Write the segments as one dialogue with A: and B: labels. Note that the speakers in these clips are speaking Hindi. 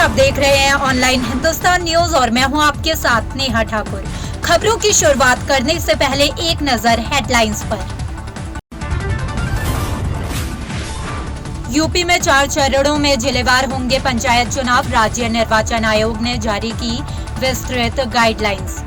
A: आप देख रहे हैं ऑनलाइन हिंदुस्तान न्यूज और मैं हूं आपके साथ नेहा ठाकुर। खबरों की शुरुआत करने से पहले एक नजर हेडलाइंस पर। यूपी में 4 चरणों में जिलेवार होंगे पंचायत चुनाव। राज्य निर्वाचन आयोग ने जारी की विस्तृत गाइडलाइंस।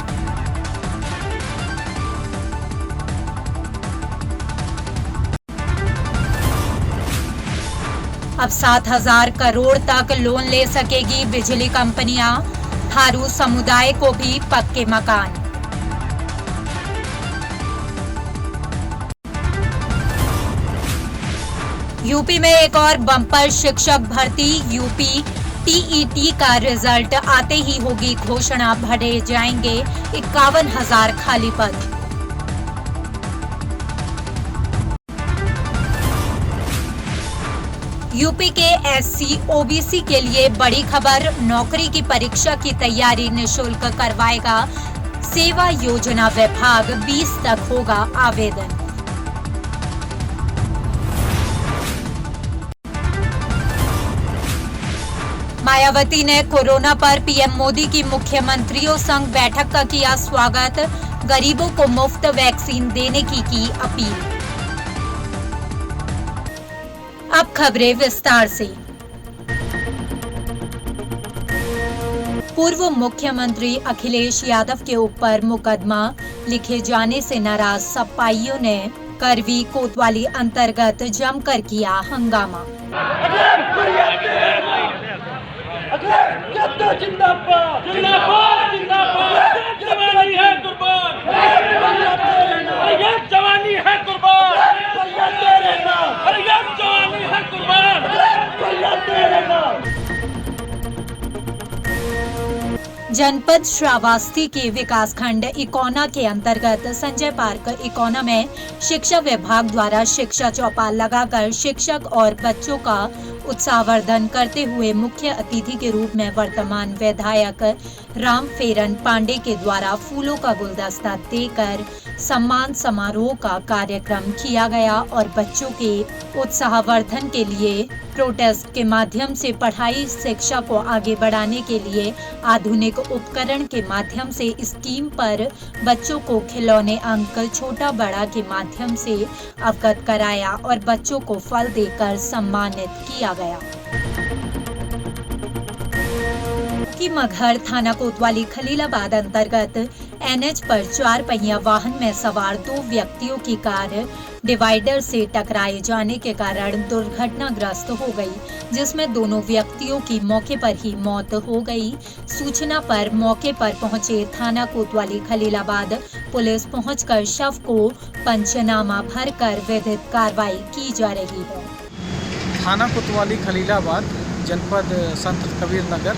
A: अब 7,000 करोड़ तक लोन ले सकेगी बिजली कंपनियां। थारू समुदाय को भी पक्के मकान। यूपी में एक और बम्पर शिक्षक भर्ती। यूपी टीईटी का रिजल्ट आते ही होगी घोषणा। भरे जाएंगे 51,000 खाली पद। यूपी के एससी ओबीसी के लिए बड़ी खबर। नौकरी की परीक्षा की तैयारी निशुल्क करवाएगा सेवा योजना विभाग। 20 तक होगा आवेदन। मायावती ने कोरोना पर पीएम मोदी की मुख्यमंत्रियों संग बैठक का किया स्वागत। गरीबों को मुफ्त वैक्सीन देने की अपील। अब खबरें विस्तार से। पूर्व मुख्यमंत्री अखिलेश यादव के ऊपर मुकदमा लिखे जाने से नाराज सपाइयों ने करवी कोतवाली अंतर्गत जमकर किया हंगामा। जनपद श्रावस्ती के विकासखंड इकोना के अंतर्गत संजय पार्क इकोना में शिक्षा विभाग द्वारा शिक्षा चौपाल लगाकर शिक्षक और बच्चों का उत्साहवर्धन करते हुए मुख्य अतिथि के रूप में वर्तमान विधायक राम फेरन पांडे के द्वारा फूलों का गुलदस्ता देकर सम्मान समारोह का कार्यक्रम किया गया और बच्चों के उत्साहवर्धन के लिए प्रोटेस्ट के माध्यम से पढ़ाई शिक्षा को आगे बढ़ाने के लिए आधुनिक उपकरण के माध्यम से स्कीम पर बच्चों को खिलौने अंक छोटा बड़ा के माध्यम से अवगत कराया और बच्चों को फल देकर सम्मानित किया गया। मगहर थाना कोतवाली खलीलाबाद अंतर्गत एनएच पर 4 पहिया वाहन में सवार 2 व्यक्तियों की कार डिवाइडर से टकराए जाने के कारण दुर्घटनाग्रस्त हो गई, जिसमें दोनों व्यक्तियों की मौके पर ही मौत हो गई। सूचना पर मौके पर पहुंचे थाना कोतवाली खलीलाबाद पुलिस पहुंचकर शव को पंचनामा भरकर विधिक कार्रवाई की जा रही है।
B: थाना कोतवाली खलीलाबाद जनपद संत कबीर नगर,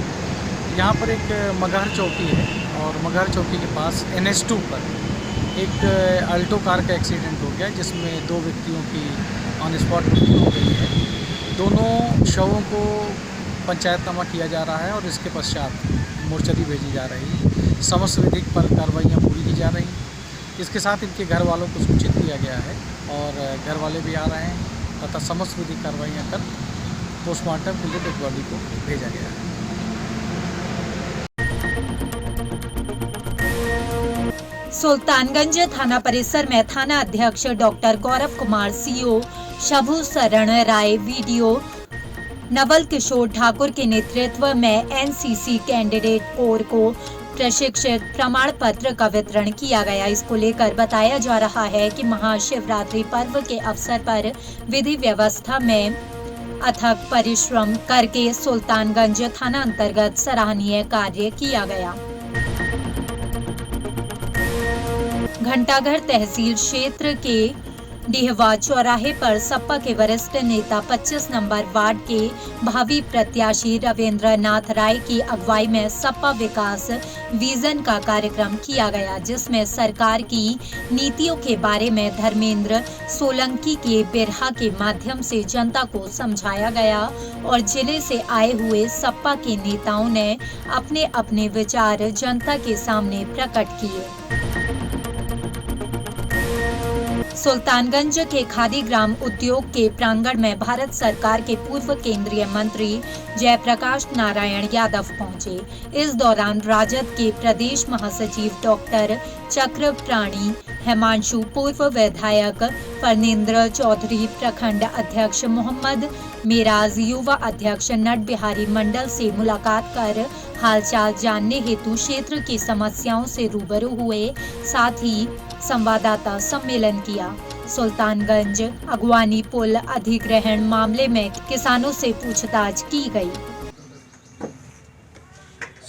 B: यहाँ पर एक मगहर चौकी है और मगहर चौकी के पास NH2 पर एक अल्टो कार का एक्सीडेंट हो गया, जिसमें 2 व्यक्तियों की ऑन स्पॉट मृत्यु हो गई है। दोनों शवों को पंचायतनामा किया जा रहा है और इसके पश्चात मोर्चरी भेजी जा रही है। समस्त विधिक पर कार्रवाइयाँ पूरी की जा रही हैं। इसके साथ इनके घर वालों को सूचित किया गया है और घर वाले भी आ रहे हैं तथा समस्त विधिक कार्रवाइयाँ कर पोस्टमार्टम के लिए डेड बॉडी को भेजा गया है।
A: सुल्तानगंज थाना परिसर में थाना अध्यक्ष डॉक्टर गौरव कुमार सीओ शभु शरण राय वीडियो नवल किशोर ठाकुर के नेतृत्व में एनसीसी कैंडिडेट कोर को प्रशिक्षित प्रमाण पत्र का वितरण किया गया। इसको लेकर बताया जा रहा है कि महाशिवरात्रि पर्व के अवसर पर विधि व्यवस्था में अथक परिश्रम करके सुल्तानगंज थाना अंतर्गत सराहनीय कार्य किया गया। घंटाघर तहसील क्षेत्र के डिहवा चौराहे पर सपा के वरिष्ठ नेता 25 नंबर वार्ड के भावी प्रत्याशी रविंद्र नाथ राय की अगुवाई में सपा विकास विजन का कार्यक्रम किया गया, जिसमें सरकार की नीतियों के बारे में धर्मेंद्र सोलंकी के बिरहा के माध्यम से जनता को समझाया गया और जिले से आए हुए सपा के नेताओं ने अपने अपने विचार जनता के सामने प्रकट किए। सुल्तानगंज के खादी ग्राम उद्योग के प्रांगण में भारत सरकार के पूर्व केंद्रीय मंत्री जयप्रकाश नारायण यादव पहुंचे। इस दौरान राजद के प्रदेश महासचिव डॉक्टर चक्रप्राणी हेमांशु, पूर्व विधायक फरनेंद्र चौधरी, प्रखंड अध्यक्ष मोहम्मद मिराज, युवा अध्यक्ष नट बिहारी मंडल से मुलाकात कर हालचाल जानने हेतु क्षेत्र की समस्याओं से रूबरू हुए। साथ ही संवाददाता सम्मेलन किया। सुल्तानगंज अगवानी पुल अधिग्रहण मामले में किसानों से पूछताछ की गई।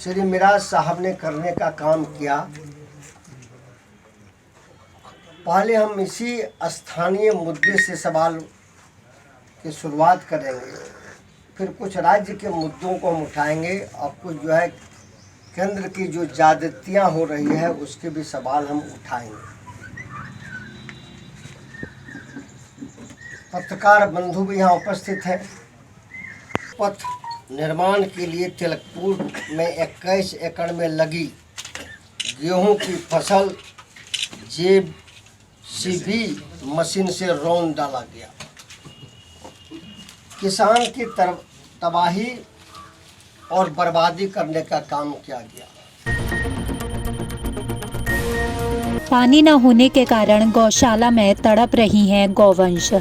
C: श्री मिराज साहब ने करने का काम किया। पहले हम इसी स्थानीय मुद्दे से सवाल की शुरुआत करेंगे, फिर कुछ राज्य के मुद्दों को हम उठाएंगे और कुछ जो है केंद्र की जो ज्यादतियाँ हो रही है उसके भी सवाल हम उठाएंगे। पत्रकार बंधु भी यहाँ उपस्थित है। पथ निर्माण के लिए तिलकपुर में 21 एकड़ में लगी गेहूं की फसल जेसीबी मशीन से रौंद डाला गया। किसान की तबाही और बर्बादी करने का काम किया गया।
A: पानी न होने के कारण गौशाला में तड़प रही हैं गौवंश।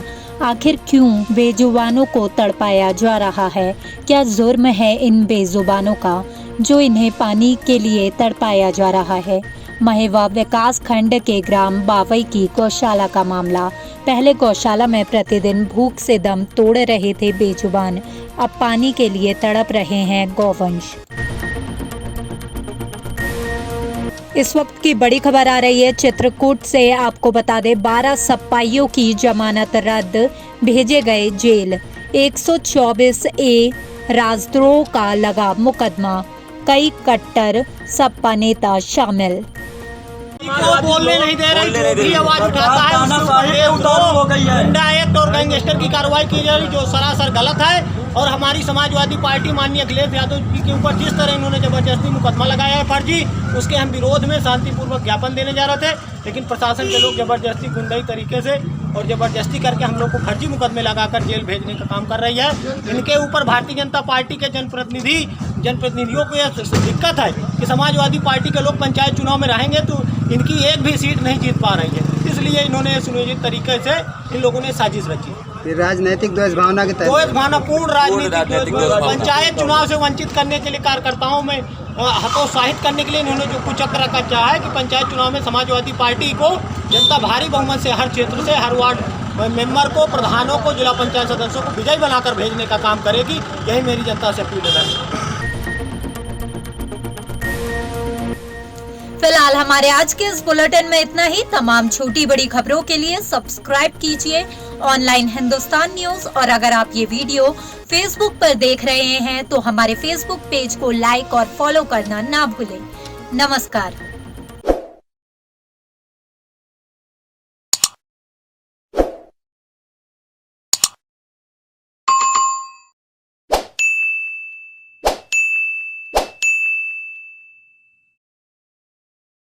A: आखिर क्यों बेजुबानों को तड़पाया जा रहा है? क्या जुर्म है इन बेजुबानों का जो इन्हें पानी के लिए तड़पाया जा रहा है? महेवा विकास खंड के ग्राम बावई की गौशाला का मामला। पहले गौशाला में प्रतिदिन भूख से दम तोड़ रहे थे बेजुबान, अब पानी के लिए तड़प रहे हैं गौवंश। इस वक्त की बड़ी खबर आ रही है चित्रकूट से। आपको बता दें 12 सप्पाइयों की जमानत रद्द, भेजे गए जेल। 124A राजद्रोह का लगा मुकदमा, कई कट्टर सपा नेता शामिल।
D: बोलने नहीं दे रही, जो भी आवाज उठाता है गुंडा एक्ट और गैंगस्टर की कार्रवाई की जा रही, जो सरासर गलत है। और हमारी समाजवादी पार्टी माननीय अखिलेश यादव जी के ऊपर जिस तरह इन्होंने जबरदस्ती मुकदमा लगाया है फर्जी, उसके हम विरोध में शांतिपूर्वक ज्ञापन देने जा रहे थे, लेकिन प्रशासन के लोग जबरदस्ती गुंडाई तरीके से और जबरदस्ती करके हम लोग को फर्जी मुकदमे लगाकर जेल भेजने का काम कर रही है। इनके ऊपर भारतीय जनता पार्टी के जनप्रतिनिधियों को यह दिक्कत है कि समाजवादी पार्टी के लोग पंचायत चुनाव में रहेंगे तो इनकी एक भी सीट नहीं जीत पा रही है, इसलिए इन्होंने सुनियोजित तरीके से इन लोगों ने साजिश रची।
C: राजनीतिक द्वेष भावना के तहत
D: द्वेष भावना, पूर्ण राजनीतिक पंचायत चुनाव से वंचित करने के लिए, कार्यकर्ताओं में हतोत्साहित करने के लिए इन्होंने जो कुचक्र रखा चाहा है कि पंचायत चुनाव में समाजवादी पार्टी को जनता भारी बहुमत से हर क्षेत्र से, हर वार्ड मेंबर को, प्रधानों को, जिला पंचायत सदस्यों को विजयी बनाकर भेजने का काम करेगी। यही मेरी जनता से अपील है।
A: फिलहाल हमारे आज के इस बुलेटिन में इतना ही। तमाम छोटी बड़ी खबरों के लिए सब्सक्राइब कीजिए ऑनलाइन हिंदुस्तान न्यूज। और अगर आप ये वीडियो फेसबुक पर देख रहे हैं तो हमारे फेसबुक पेज को लाइक और फॉलो करना ना भूलें। नमस्कार।